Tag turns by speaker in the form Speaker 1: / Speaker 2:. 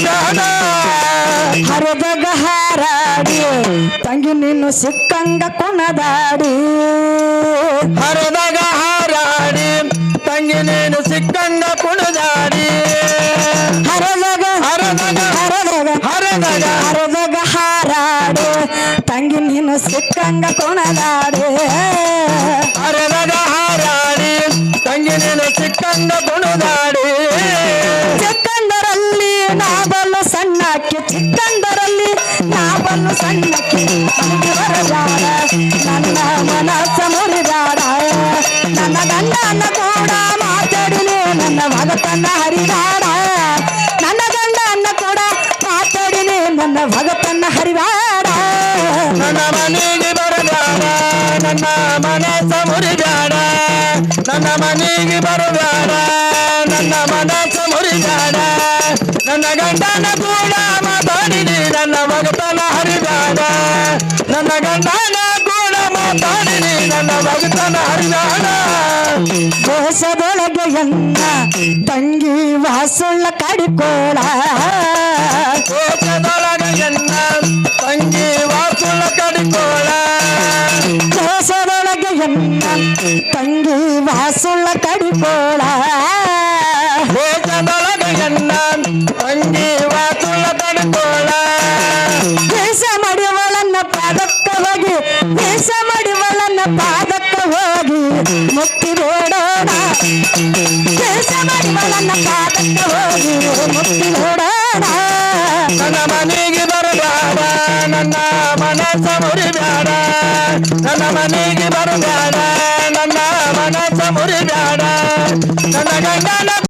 Speaker 1: ಮುರಿದಾಡ
Speaker 2: ಹರದಾಗ ಹಾರಾಡಿ ತಂಗಿ ನೀನು ಸಿಕ್ಕಂಗ ಕುಣದಾಡಿ
Speaker 1: ಹರದಾಗ ಹಾರಾಡಿ ತಂಗಿ ನೀನು ಸಿಕ್ಕಂಗ ಕುಣದಾಡಿ
Speaker 2: ಹರದಾಗ
Speaker 1: ಹರದಾಗ
Speaker 2: ಹರದಾಗ
Speaker 1: ಹರದಾಗ
Speaker 2: ಹರದಾಗ ಹಾರಾಡಿ ತಂಗಿ ನೀನು ಸಿಕ್ಕಂಗ ಕುಣದಾಡಿ
Speaker 1: ಹರದಾಗ ಹಾರಾಡಿ ತಂಗಿ ನೀನು ಸಿಕ್ಕಂಗ ಕುಣದಾಡಿ
Speaker 2: ಚಿಕ್ಕಂದರಲ್ಲಿ ನಾಬಲ್ಲು ಸಣ್ಣಕ್ಕೆ ಚಿಕ್ಕಂದರಲ್ಲಿ ನಾಬಲ್ಲು ಸಣ್ಣಕ್ಕೆ ನನಗೆ ಬರಬೇಡ ನನ್ನ ಮನಸ್ಸ ಮುರಿದಾಡ ನನ್ನ ಗಂಡನ ಕೂಡ ಮಾತಾಡಿನಿ ನನ್ನ ಭಗತನ ಹರಿದಾಡ ನನ್ನ ಗಂಡನ ಕೂಡ ಮಾತಾಡಿನಿ ನನ್ನ ಭಗತನ ಹರಿದಾಡ
Speaker 1: ನನ್ನ ಮನೆಗೆ ಬರಬೇಡ ನನ್ನ ಮನಸ್ಸ ಮುರಿಬೇಡ ನನ್ನ ಮನೆಗೆ ಬರಬೇಡ ನನ್ನ ಮನಸ್ಸ ಮುರಿಬೇಡ ನನ್ನ ಗಂಡನ ಕೂಡ ಮಾತಾಡಿನಿ ನನ್ನ ಭಗತನ ಹರಿಬೇಡ ನನ್ನ ಗಂಡನ ಕೂಡ ಮಾತಾಡಿನಿ ನನ್ನ ಭಗತನ ಹರಿಬೇಡ
Speaker 2: ಕೋಶದೊಳಗೆ ಎನ್ನ ತಂಗಿ ವಾಸುಳ್ಳ ಕಡಿಕೋಳ
Speaker 1: ಕೋಶದೊಳಗೆ ಎನ್ನ ತಂಗಿ ವಾಸುಳ್ಳ ಕಡಿಕೋಳ
Speaker 2: ಕೋಶದೊಳಗೆ ಎನ್ನ ತಂಗಿ ವಾಸುಳ್ಳ ಕಡಿಕೋಳ
Speaker 1: ಕೋಶದೊಳಗೆ ಎನ್ನ ತಂಗಿ ವಾಸುಳ್ಳ ಕಡಿಕೋಳ
Speaker 2: ದೇಶ ಮಡಿವಳನ್ನ ಪಾದಕ್ಕ ಹೋಗಿ ದೇಶ ಮಡಿವಳನ್ನ ಪಾದಕ್ಕ ಹೋಗಿ ಮುಕ್ತಿ ಬೇಡೋಣ ದೇಶ ಮಡಿವಳನ್ನ ಪಾದಕ್ಕ ಹೋಗಿ ಮುಕ್ತಿ ಬೇಡೋಣ
Speaker 1: ನನ್ನ ಮನೆಗೆ ಬರಬೇಡ ನನ್ನ ಮನಸ್ಸ ಮುರಿಬೇಡ ನನ್ನ ಮನೆಗೆ ಬರಬೇಡ ನನ್ನ ಮನಸ್ಸ ಮುರಿಬೇಡ ನನ್ನ ಗಂಡನ